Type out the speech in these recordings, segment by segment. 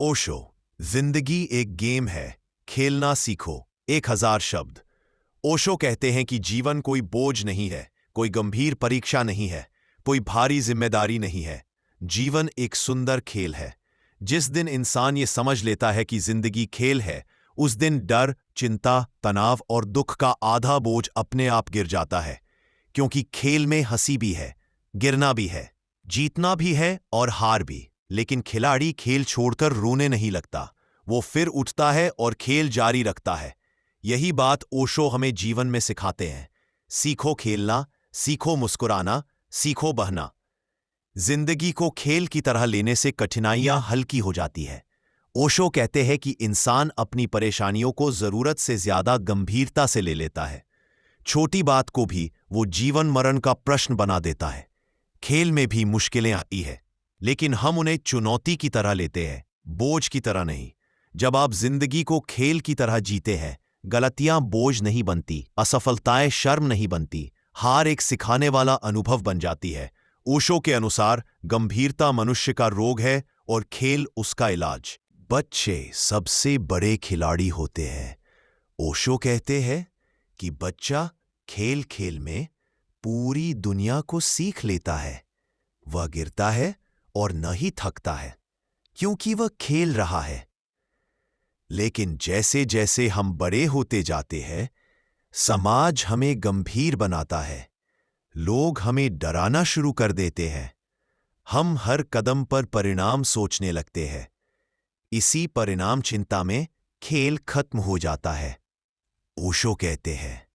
ओशो। जिंदगी एक गेम है, खेलना सीखो। 1000 शब्द। ओशो कहते हैं कि जीवन कोई बोझ नहीं है, कोई गंभीर परीक्षा नहीं है, कोई भारी जिम्मेदारी नहीं है। जीवन एक सुंदर खेल है। जिस दिन इंसान ये समझ लेता है कि जिंदगी खेल है, उस दिन डर, चिंता, तनाव और दुख का आधा बोझ अपने आप गिर जाता है। क्योंकि खेल में हंसी भी है, गिरना भी है, जीतना भी है और हार भी। लेकिन खिलाड़ी खेल छोड़कर रोने नहीं लगता। वो फिर उठता है और खेल जारी रखता है। यही बात ओशो हमें जीवन में सिखाते हैं। सीखो खेलना, सीखो मुस्कुराना, सीखो बहना। जिंदगी को खेल की तरह लेने से कठिनाइयां हल्की हो जाती है। ओशो कहते हैं कि इंसान अपनी परेशानियों को जरूरत से ज्यादा गंभीरता से ले लेता है। छोटी बात को भी वो जीवन मरण का प्रश्न बना देता है। खेल में भी मुश्किलें आती है, लेकिन हम उन्हें चुनौती की तरह लेते हैं, बोझ की तरह नहीं। जब आप जिंदगी को खेल की तरह जीते हैं, गलतियां बोझ नहीं बनती, असफलताएं शर्म नहीं बनती, हार एक सिखाने वाला अनुभव बन जाती है। ओशो के अनुसार गंभीरता मनुष्य का रोग है और खेल उसका इलाज। बच्चे सबसे बड़े खिलाड़ी होते हैं। ओशो कहते हैं कि बच्चा खेल खेल में पूरी दुनिया को सीख लेता है। वह गिरता है और न ही थकता है, क्योंकि वह खेल रहा है। लेकिन जैसे जैसे हम बड़े होते जाते हैं, समाज हमें गंभीर बनाता है। लोग हमें डराना शुरू कर देते हैं। हम हर कदम पर परिणाम सोचने लगते हैं। इसी परिणाम चिंता में खेल खत्म हो जाता है। ओशो कहते हैं,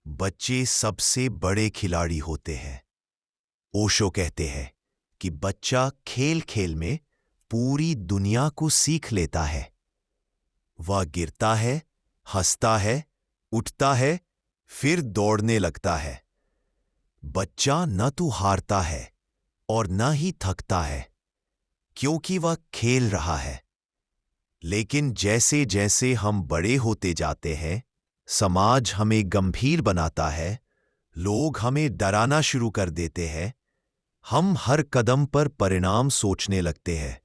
बच्चे सबसे बड़े खिलाड़ी होते हैं। ओशो कहते हैं कि बच्चा खेल खेल में पूरी दुनिया को सीख लेता है। वह गिरता है, हंसता है, उठता है, फिर दौड़ने लगता है। बच्चा न तो हारता है और न ही थकता है, क्योंकि वह खेल रहा है। लेकिन जैसे जैसे हम बड़े होते जाते हैं, समाज हमें गंभीर बनाता है। लोग हमें डराना शुरू कर देते हैं। हम हर कदम पर परिणाम सोचने लगते हैं।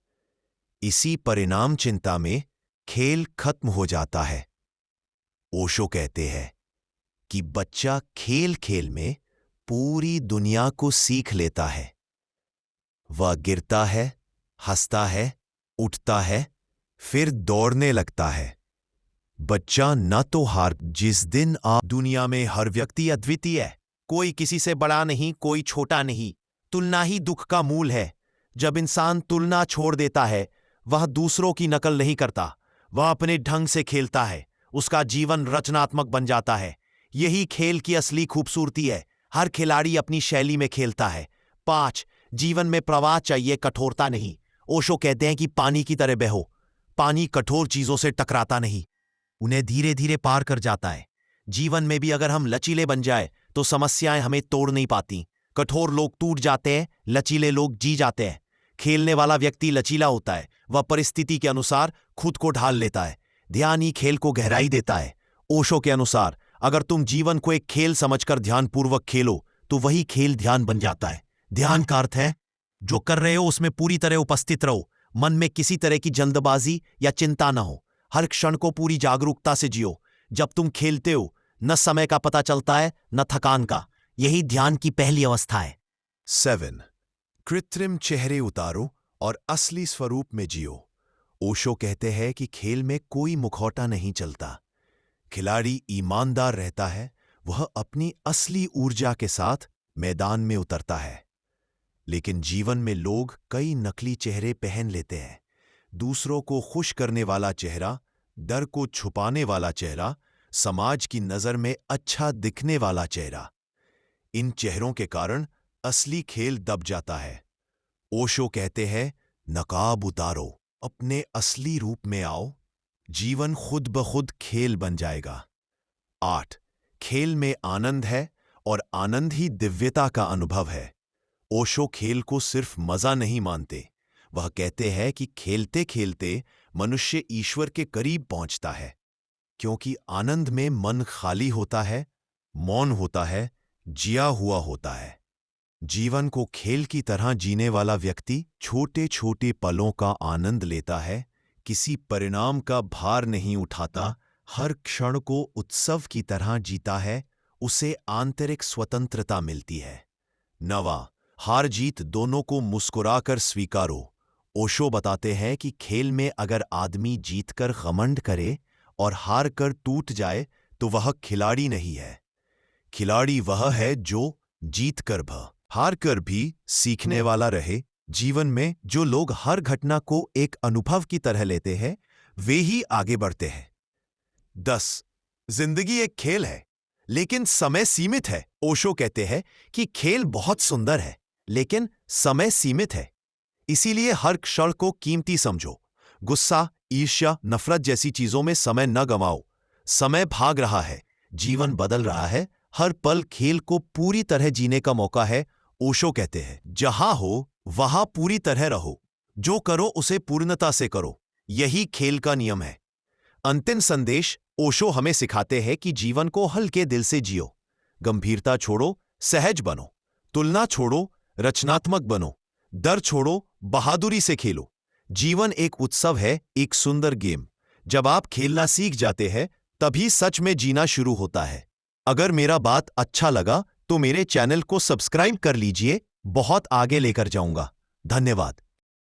इसी परिणाम चिंता में खेल खत्म हो जाता है। ओशो कहते हैं कि बच्चा खेल खेल में पूरी दुनिया को सीख लेता है। वह गिरता है, हंसता है, उठता है, फिर दौड़ने लगता है। बच्चा न तो हार। जिस दिन आप दुनिया में हर व्यक्ति अद्वितीय है, कोई किसी से बड़ा नहीं, कोई छोटा नहीं। तुलना ही दुख का मूल है। जब इंसान तुलना छोड़ देता है, वह दूसरों की नकल नहीं करता, वह अपने ढंग से खेलता है। उसका जीवन रचनात्मक बन जाता है। यही खेल की असली खूबसूरती है। हर खिलाड़ी अपनी शैली में खेलता है। 5, जीवन में प्रवाह चाहिए, कठोरता नहीं। ओशो कहते हैं कि पानी की तरह बहो। पानी कठोर चीजों से टकराता नहीं, उन्हें धीरे धीरे पार कर जाता है। जीवन में भी अगर हम लचीले बन जाए तो समस्याएं हमें तोड़ नहीं पाती। कठोर लोग टूट जाते हैं, लचीले लोग जी जाते हैं। खेलने वाला व्यक्ति लचीला होता है। वह परिस्थिति के अनुसार खुद को ढाल लेता है। ध्यान ही खेल को गहराई देता है। ओशो के अनुसार अगर तुम जीवन को एक खेल समझकर ध्यानपूर्वक खेलो, तो वही खेल ध्यान बन जाता है। ध्यान का अर्थ है जो कर रहे हो उसमें पूरी तरह उपस्थित रहो। मन में किसी तरह की जल्दबाजी या चिंता न हो। हर क्षण को पूरी जागरूकता से जियो। जब तुम खेलते हो, न समय का पता चलता है, न थकान का। यही ध्यान की पहली अवस्था है। 7, कृत्रिम चेहरे उतारो और असली स्वरूप में जियो। ओशो कहते हैं कि खेल में कोई मुखौटा नहीं चलता। खिलाड़ी ईमानदार रहता है। वह अपनी असली ऊर्जा के साथ मैदान में उतरता है। लेकिन जीवन में लोग कई नकली चेहरे पहन लेते हैं। दूसरों को खुश करने वाला चेहरा, डर को छुपाने वाला चेहरा, समाज की नजर में अच्छा दिखने वाला चेहरा। इन चेहरों के कारण असली खेल दब जाता है। ओशो कहते हैं, नकाब उतारो, अपने असली रूप में आओ। जीवन खुद ब खुद खेल बन जाएगा। 8, खेल में आनंद है और आनंद ही दिव्यता का अनुभव है। ओशो खेल को सिर्फ मजा नहीं मानते। वह कहते हैं कि खेलते खेलते मनुष्य ईश्वर के करीब पहुंचता है, क्योंकि आनंद में मन खाली होता है, मौन होता है, जिया हुआ होता है। जीवन को खेल की तरह जीने वाला व्यक्ति छोटे छोटे पलों का आनंद लेता है, किसी परिणाम का भार नहीं उठाता, हर क्षण को उत्सव की तरह जीता है, उसे आंतरिक स्वतंत्रता मिलती है। 9, हार जीत दोनों को मुस्कुराकर स्वीकारो। ओशो बताते हैं कि खेल में अगर आदमी जीतकर घमंड करे और हार कर टूट जाए तो वह खिलाड़ी नहीं है। खिलाड़ी वह है जो जीत कर हार कर भी सीखने वाला रहे। जीवन में जो लोग हर घटना को एक अनुभव की तरह लेते हैं, वे ही आगे बढ़ते हैं। 10, जिंदगी एक खेल है, लेकिन समय सीमित है। ओशो कहते हैं कि खेल बहुत सुंदर है, लेकिन समय सीमित है। इसीलिए हर क्षण को कीमती समझो। गुस्सा, ईर्ष्या, नफरत जैसी चीजों में समय न गंवाओ। समय भाग रहा है, जीवन बदल रहा है, हर पल खेल को पूरी तरह जीने का मौका है। ओशो कहते हैं, जहां हो वहां पूरी तरह रहो, जो करो उसे पूर्णता से करो, यही खेल का नियम है। अंतिम संदेश, ओशो हमें सिखाते हैं कि जीवन को हल्के दिल से जियो। गंभीरता छोड़ो, सहज बनो। तुलना छोड़ो, रचनात्मक बनो। डर छोड़ो, बहादुरी से खेलो। जीवन एक उत्सव है, एक सुंदर गेम। जब आप खेलना सीख जाते हैं, तभी सच में जीना शुरू होता है। अगर मेरा बात अच्छा लगा तो मेरे चैनल को सब्सक्राइब कर लीजिए, बहुत आगे लेकर जाऊंगा। धन्यवाद।